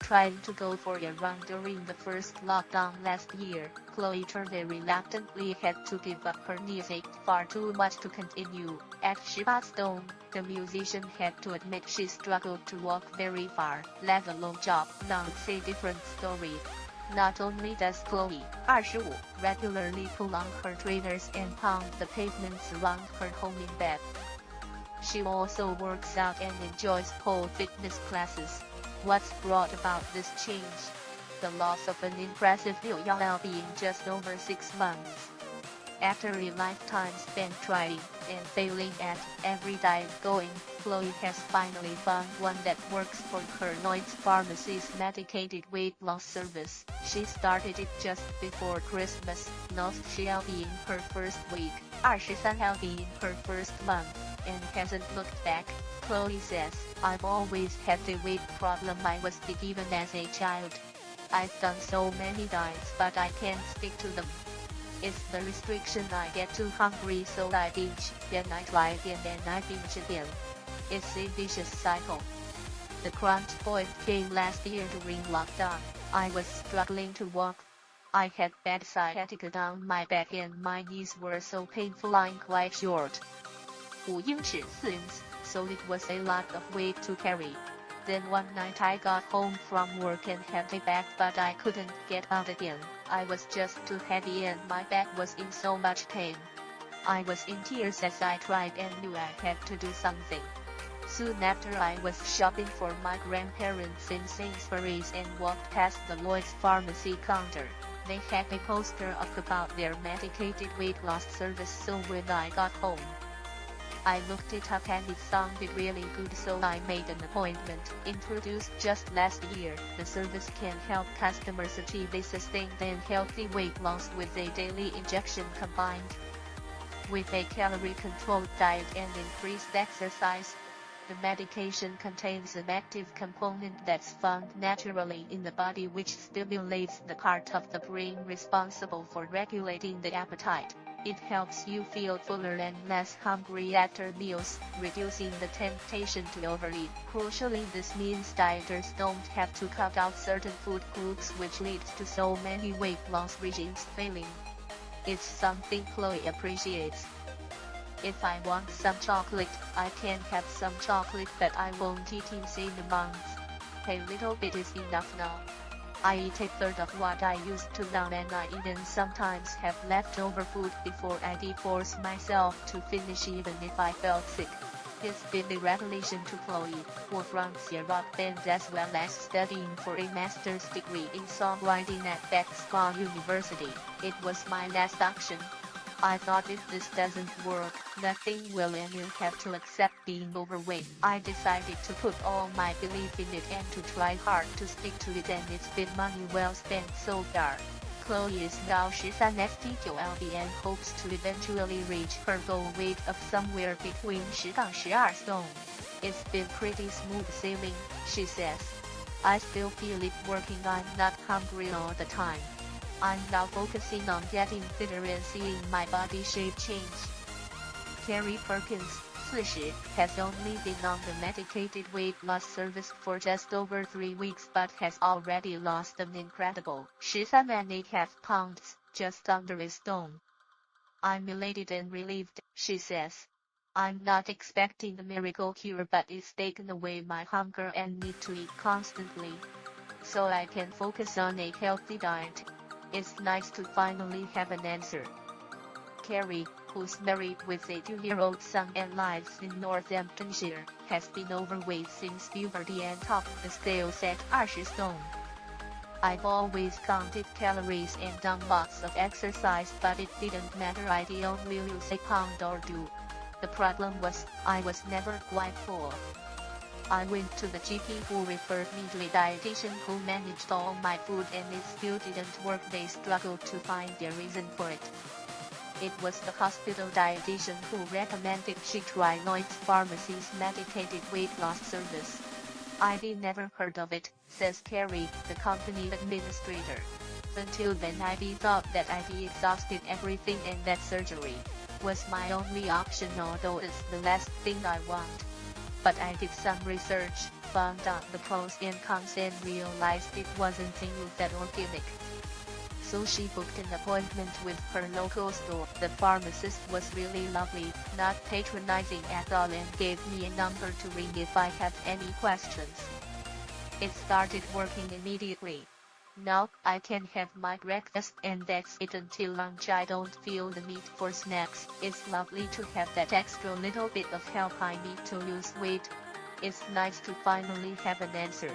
trying to go for a run during the first lockdown last year. Chloe Turvey reluctantly had to give up. Her knees ached far too much to continue. At 18 stone, the musician had to admit she struggled to walk very far, let alone jog. Now it's a different story. Not only does Chloe, 25, regularly pull on her trainers and pound the pavements around her home in bed, she also works out and enjoys pole fitness classes. What's brought about this change? The loss of an impressive Liu Yao in just over 6 months. After a lifetime spent trying and failing at every diet going, Chloe has finally found one that works for her. Lloyd's Pharmacy's medicated weight loss service. She started it just before Christmas, lost Shelby in her first week, 23 Shelby in her first month, and hasn't looked back. Chloe says, I've always had the weight problem I was given as a child. I've done so many diets but I can't stick to them. It's the restriction. I get too hungry so I binge, then I try again and I binge again. It's a vicious cycle. The crunch point came last year during lockdown. I was struggling to walk. I had bad sciatica down my back and my knees were so painful I'm quite short. 5英尺4 inches, so it was a lot of weight to carry. Then one night I got home from work and had a bath but I couldn't get out again. I was just too heavy and my back was in so much pain. I was in tears as I tried and knew I had to do something. Soon after I was shopping for my grandparents in Sainsbury's and walked past the Lloyd's Pharmacy counter. They had a poster up about their medicated weight loss service, so when I got home, I looked it up and it sounded really good, so I made an appointment. Introduced just last year, the service can help customers achieve a sustained and healthy weight loss with a daily injection combined with a calorie-controlled diet and increased exercise. The medication contains an active component that's found naturally in the body which stimulates the part of the brain responsible for regulating the appetite. It helps you feel fuller and less hungry after meals, reducing the temptation to overeat. Crucially, this means dieters don't have to cut out certain food groups, which leads to so many weight loss regimes failing. It's something Chloe appreciates. If I want some chocolate, I can have some chocolate, but I won't eat it in a month. A little bit is enough now. I eat a third of what I used to now, and I even sometimes have leftover food before I force myself to finish even if I felt sick. It's been a revelation to Chloe, who fronts a rock band as well as studying for a master's degree in songwriting at Bethesda University. It was my last option. I thought if this doesn't work, nothing will, and you have to accept being overweight. I decided to put all my belief in it and to try hard to stick to it, and it's been money well spent so far. Chloe is now 13-9 lb and hopes to eventually reach her goal weight of somewhere between 10-12 stone. It's been pretty smooth sailing, she says. I still feel it working. I'm not hungry all the time. I'm now focusing on getting fitter and seeing my body shape change. Carrie Perkins, 40, has only been on the medicated weight loss service for just over 3 weeks but has already lost an incredible 13.5 pounds, just under a stone. I'm elated and relieved, she says. I'm not expecting a miracle cure, but it's taken away my hunger and need to eat constantly, so I can focus on a healthy diet. It's nice to finally have an answer. Carrie, who's married with a 2-year-old son and lives in Northamptonshire, has been overweight since puberty and topped the scales at 20 stone. I've always counted calories and done lots of exercise, but it didn't matter. I'd only lose a pound or two. The problem was, I was never quite full. I went to the GP, who referred me to a dietitian who managed all my food, and it still didn't work. They struggled to find a reason for it. It was the hospital dietitian who recommended she try Lloyd's Pharmacy's medicated weight loss service. I'd never heard of it, says Carrie, the company administrator. Until then I'd thought that I'd exhausted everything and that surgery was my only option, although it's the last thing I want. But I did some research, found out the pros and cons and realized it wasn't that organic. So she booked an appointment with her local store. The pharmacist was really lovely, not patronizing at all, and gave me a number to ring if I have any questions. It started working immediately. Now I can have my breakfast and that's it until lunch. I don't feel the need for snacks. It's lovely to have that extra little bit of help I need to lose weight. It's nice to finally have an answer.